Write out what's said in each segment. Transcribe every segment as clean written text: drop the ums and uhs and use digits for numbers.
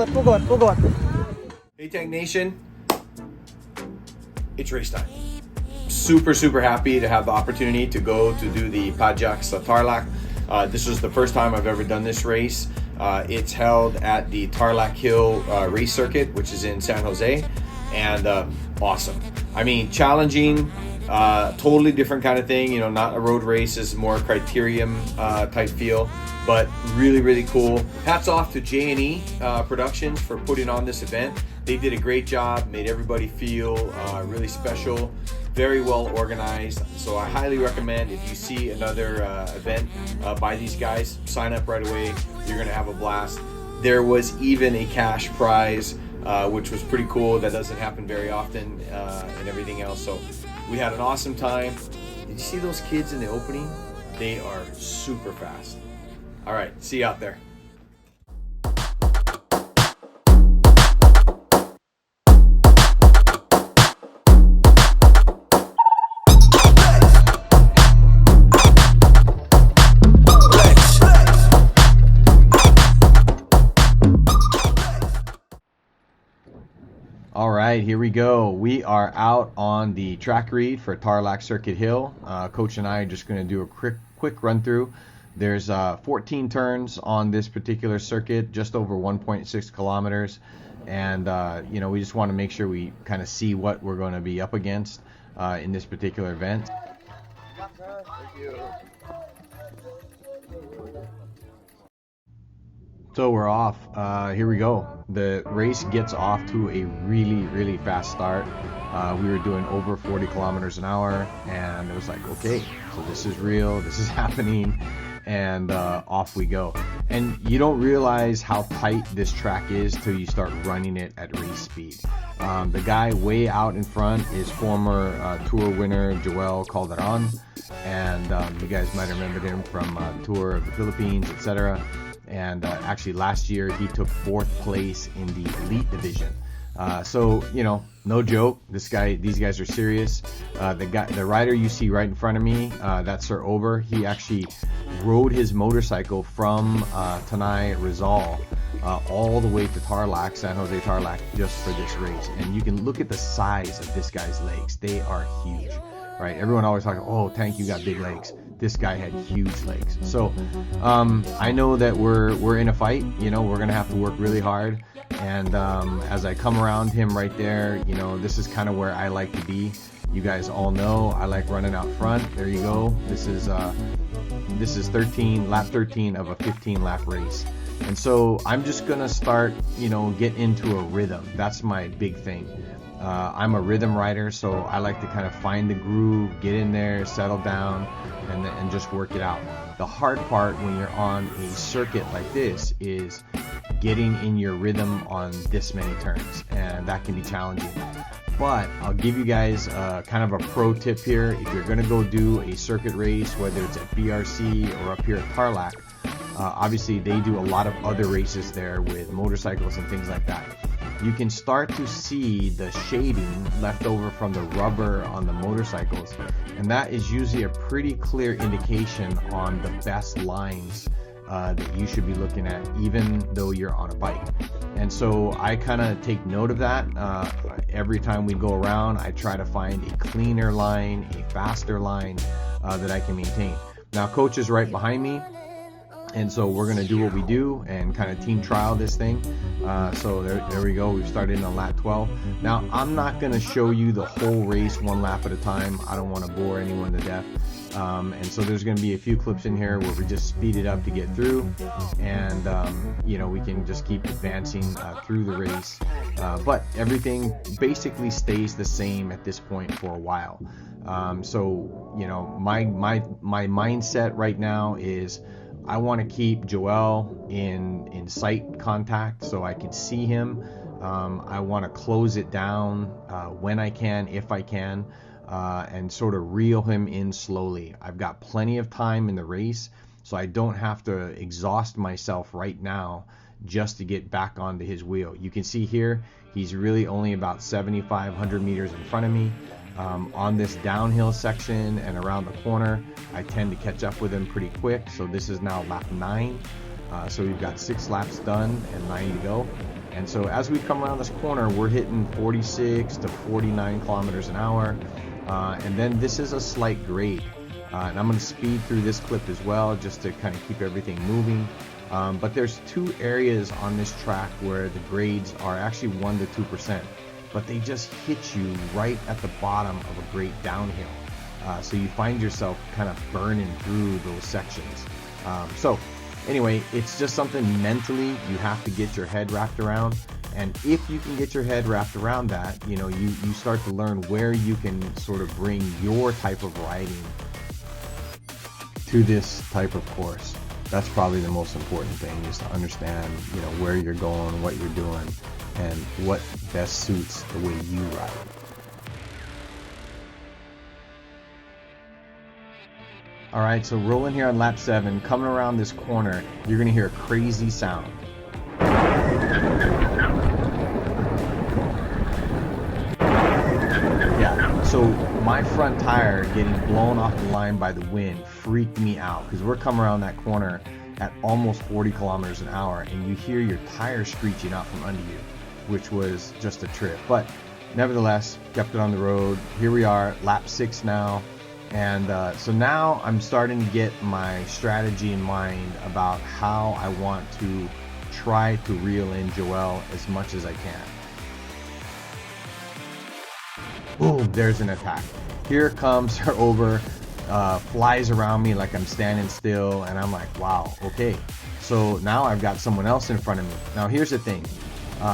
Hey Tank Nation, it's race time. Super happy to have the opportunity to go to do the Padyak Sa Tarlac. This was the first time I've ever done this race. It's held at the Tarlac Hill race circuit, which is in San Jose, and awesome. I mean, challenging, totally different kind of thing, you know, not a road race, is more criterium type feel, but really cool. Hats off to J&E Productions for putting on this event. They did a great job, made everybody feel really special, very well organized. So I highly recommend, if you see another event by these guys, sign up right away. You're gonna have a blast. There was even a cash prize, which was pretty cool. That doesn't happen very often, and everything else. So we had an awesome time. Did you see those kids in the opening? They are super fast. All right, see you out there. All right, here we go. We are out on the track read for Tarlac Circuit Hill. Coach and I are just going to do a quick run through. There's 14 turns on this particular circuit, just over 1.6 kilometers. And, you know, we just want to make sure we kind of see what we're going to be up against in this particular event. Thank you. So we're off. Here we go. The race gets off to a really fast start. We were doing over 40 kilometers an hour, and it was like, okay, so this is real, this is happening, and off we go. And you don't realize how tight this track is till you start running it at race speed. The guy way out in front is former tour winner Joel Calderon, and you guys might remember him from the tour of the Philippines, etc. And actually last year he took 4th place in the elite division. So, you know, no joke, these guys are serious. The rider you see right in front of me, that's Sir Over. He actually rode his motorcycle from Tanay, Rizal, all the way to Tarlac, San Jose Tarlac, just for this race. And you can look at the size of this guy's legs. They are huge, right? Everyone always talks, oh, Tank, you got big legs. This guy had huge legs. So I know that we're in a fight. You know, we're gonna have to work really hard. And as I come around him right there, you know, this is kind of where I like to be. You guys all know I like running out front. There you go. This is lap 13 of a 15 lap race. And so I'm just gonna start, you know, get into a rhythm. That's my big thing. I'm a rhythm rider, so I like to kind of find the groove, get in there, settle down, and just work it out. The hard part when you're on a circuit like this is getting in your rhythm on this many turns, and that can be challenging. But I'll give you guys kind of a pro tip here. If you're gonna go do a circuit race, whether it's at BRC or up here at Tarlac, obviously they do a lot of other races there with motorcycles and things like that. You can start to see the shading left over from the rubber on the motorcycles, and that is usually a pretty clear indication on the best lines that you should be looking at, even though you're on a bike. And so I kind of take note of that. Every time we go around, I try to find a cleaner line, a faster line that I can maintain. Now, Coach is right behind me, and so we're gonna do what we do and kind of team trial this thing. So there we go. We've started in on lap 12. Now, I'm not gonna show you the whole race one lap at a time. I don't want to bore anyone to death. And so there's gonna be a few clips in here where we just speed it up to get through, and you know, we can just keep advancing through the race. But everything basically stays the same at this point for a while. So you know, my mindset right now is, I want to keep Joel in sight contact so I can see him. I want to close it down when I can, if I can, and sort of reel him in slowly. I've got plenty of time in the race, so I don't have to exhaust myself right now just to get back onto his wheel. You can see here, he's really only about 7,500 meters in front of me. On this downhill section and around the corner, I tend to catch up with him pretty quick. So this is now lap 9. So we've got 6 laps done and 9 to go. And so as we come around this corner, we're hitting 46 to 49 kilometers an hour. And then this is a slight grade. And I'm going to speed through this clip as well, just to kind of keep everything moving. But there's two areas on this track where the grades are actually 1 to 2%, but they just hit you right at the bottom of a great downhill. So you find yourself kind of burning through those sections. So anyway, it's just something mentally you have to get your head wrapped around. And if you can get your head wrapped around that, you know, you start to learn where you can sort of bring your type of riding to this type of course. That's probably the most important thing, is to understand, you know, where you're going, what you're doing, and what best suits the way you ride. All right, so rolling here on lap 7, coming around this corner, you're gonna hear a crazy sound. Yeah, so my front tire getting blown off the line by the wind freaked me out, because we're coming around that corner at almost 40 kilometers an hour, and you hear your tire screeching out from under you, which was just a trip. But nevertheless, kept it on the road. Here we are, lap 6 now. And so now I'm starting to get my strategy in mind about how I want to try to reel in Joel as much as I can. Boom, there's an attack. Here comes her over, flies around me like I'm standing still, and I'm like, wow, okay. So now I've got someone else in front of me. Now here's the thing.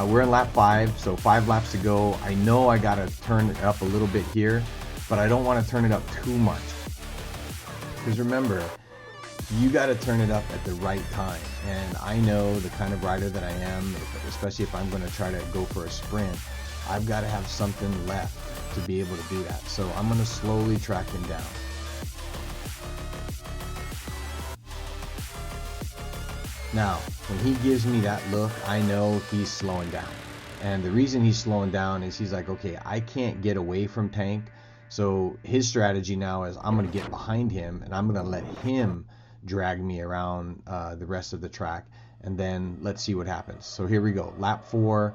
We're in lap 5, so 5 laps to go. I know I gotta turn it up a little bit here, but I don't want to turn it up too much. Because remember, you got to turn it up at the right time. And I know the kind of rider that I am, especially if I'm going to try to go for a sprint, I've got to have something left to be able to do that. So I'm going to slowly track him down. Now, when he gives me that look, I know he's slowing down. And the reason he's slowing down is he's like, okay, I can't get away from Tank. So his strategy now is I'm going to get behind him and I'm going to let him drag me around the rest of the track, and then let's see what happens. So here we go, lap 4.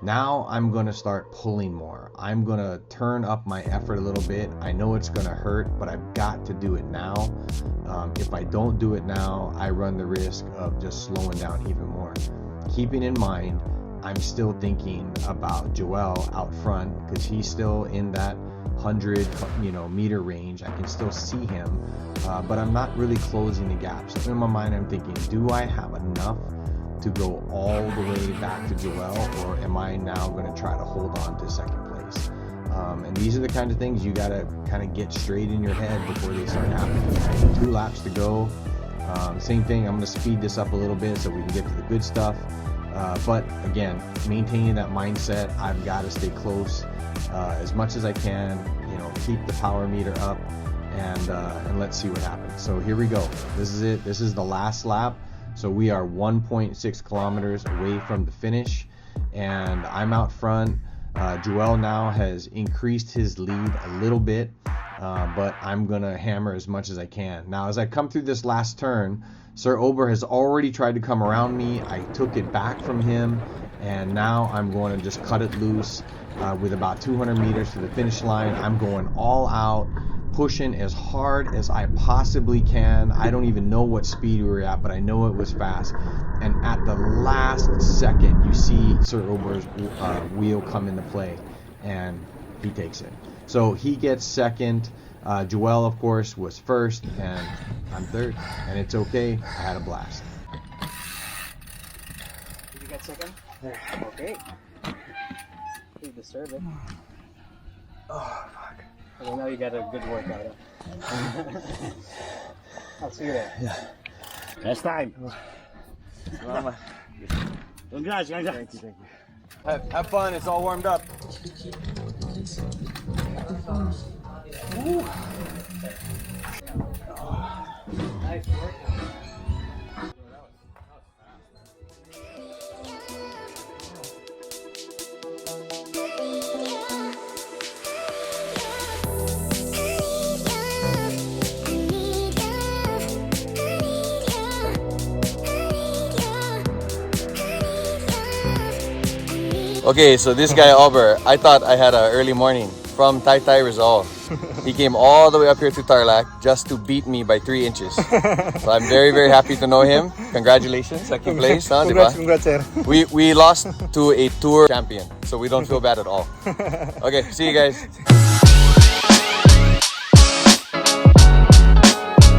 Now I'm going to start pulling more. I'm going to turn up my effort a little bit. I know it's going to hurt, but I've got to do it now. If I don't do it now, I run the risk of just slowing down even more. Keeping in mind, I'm still thinking about Joel out front, because he's still in that 100 meter range. I can still see him, but I'm not really closing the gap. So in my mind, I'm thinking, do I have enough to go all the way back to Joel, or am I now going to try to hold on to second place? And these are the kind of things you got to kind of get straight in your head before they start happening. 2 laps to go. Same thing, I'm going to speed this up a little bit so we can get to the good stuff. But again, maintaining that mindset, I've got to stay close as much as I can, keep the power meter up, and let's see what happens. So here we go. This is it. This is the last lap. So we are 1.6 kilometers away from the finish, and I'm out front. Joel now has increased his lead a little bit, but I'm gonna hammer as much as I can. Now, as I come through this last turn, Sir Ober has already tried to come around me. I took it back from him, and now I'm going to just cut it loose with about 200 meters to the finish line. I'm going all out, pushing as hard as I possibly can. I don't even know what speed we were at, but I know it was fast. And at the last second, you see Sir Ober's wheel come into play, and he takes it. So he gets second. Joel, of course, was first, and I'm third, and it's okay. I had a blast. Did you get second? Okay. You deserve it. Oh, fuck. Well, now you got a good workout. I'll see you there. Yeah. Next time. Mama. Congrats, congrats. Thank you, thank you. Have fun, it's all warmed up. Woo. Nice workout. Okay, so this guy Auber, I thought I had an early morning from Taytay Rizal. He came all the way up here to Tarlac just to beat me by 3 inches. So I'm very, very happy to know him. Congratulations, second place, huh, diba? Congrats, sir. We lost to a tour champion, so we don't feel bad at all. Okay, see you guys.